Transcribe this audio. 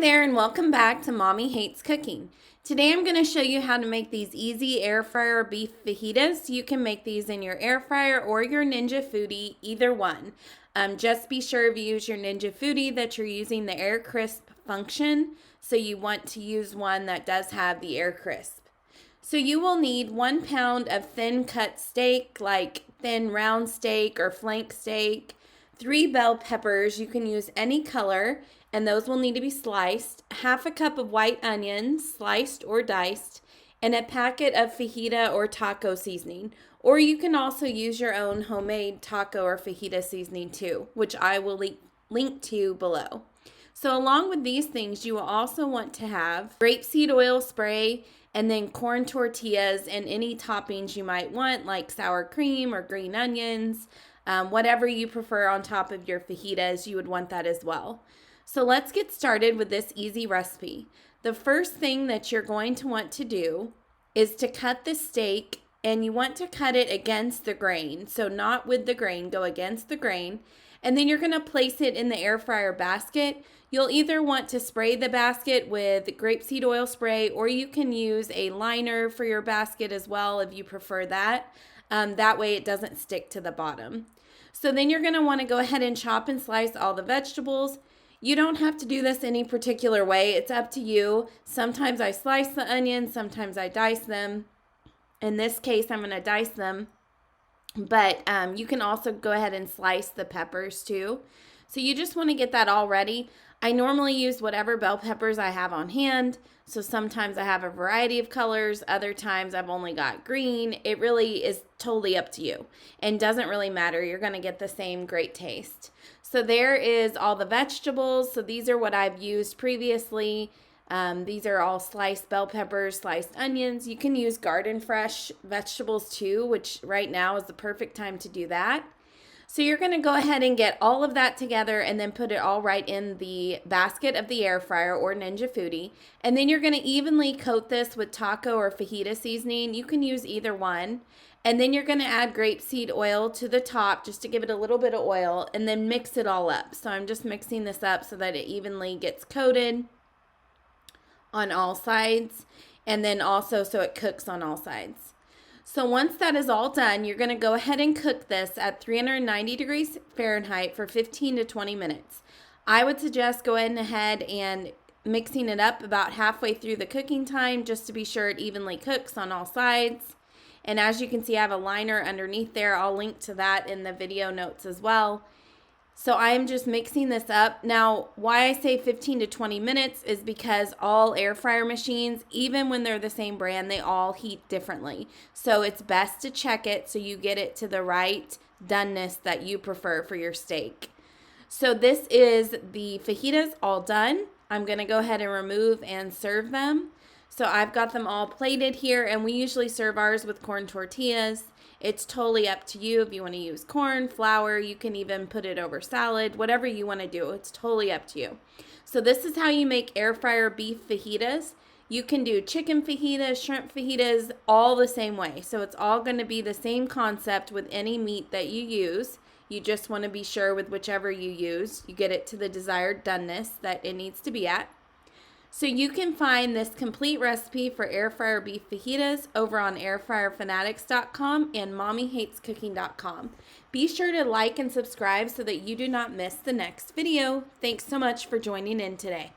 there and welcome back to Mommy Hates Cooking. Today I'm going to show you how to make these easy air fryer beef fajitas. You can make these in your air fryer or your Ninja Foodi, either one. Just be sure if you use your Ninja Foodi that you're using the air crisp function. So you want to use one that does have the air crisp. So you will need 1 pound of thin cut steak, like thin round steak or flank steak, 3 bell peppers, you can use any color, and those will need to be sliced, half a cup of white onions, sliced or diced, and a packet of fajita or taco seasoning. Or you can also use your own homemade taco or fajita seasoning too, which I will link to below. So along with these things, you will also want to have grapeseed oil spray and then corn tortillas and any toppings you might want, like sour cream or green onions, whatever you prefer on top of your fajitas, you would want that as well. So let's get started with this easy recipe. The first thing that you're going to want to do is to cut the steak, and you want to cut it against the grain. So not with the grain, go against the grain. And then you're going to place it in the air fryer basket. You'll either want to spray the basket with grapeseed oil spray, or you can use a liner for your basket as well if you prefer that. That way it doesn't stick to the bottom. So then you're going to want to go ahead and chop and slice all the vegetables. You don't have to do this any particular way. It's up to you. Sometimes I slice the onions, sometimes I dice them. In this case, I'm going to dice them. But you can also go ahead and slice the peppers too. So you just want to get that all ready. I normally use whatever bell peppers I have on hand. So sometimes I have a variety of colors. Other times I've only got green. It really is totally up to you and doesn't really matter. You're going to get the same great taste. So there is all the vegetables. So these are what I've used previously. These are all sliced bell peppers, sliced onions. You can use garden fresh vegetables too, which right now is the perfect time to do that. So you're going to go ahead and get all of that together and then put it all right in the basket of the air fryer or Ninja Foodi. And then you're going to evenly coat this with taco or fajita seasoning. You can use either one. And then you're going to add grapeseed oil to the top just to give it a little bit of oil and then mix it all up. So I'm just mixing this up so that it evenly gets coated on all sides, and then also so it cooks on all sides. So once that is all done, you're going to go ahead and cook this at 390 degrees Fahrenheit for 15 to 20 minutes. I would suggest going ahead and mixing it up about halfway through the cooking time just to be sure it evenly cooks on all sides. And as you can see, I have a liner underneath there. I'll link to that in the video notes as well. So I am just mixing this up. Now, why I say 15 to 20 minutes is because all air fryer machines, even when they're the same brand, they all heat differently. So it's best to check it so you get it to the right doneness that you prefer for your steak. So this is the fajitas all done. I'm going to go ahead and remove and serve them. So I've got them all plated here, and we usually serve ours with corn tortillas. It's totally up to you if you want to use corn, flour. You can even put it over salad, whatever you want to do. It's totally up to you. So this is how you make air fryer beef fajitas. You can do chicken fajitas, shrimp fajitas, all the same way. So it's all going to be the same concept with any meat that you use. You just want to be sure with whichever you use, you get it to the desired doneness that it needs to be at. So you can find this complete recipe for air fryer beef fajitas over on airfryerfanatics.com and mommyhatescooking.com. Be sure to like and subscribe so that you do not miss the next video. Thanks so much for joining in today.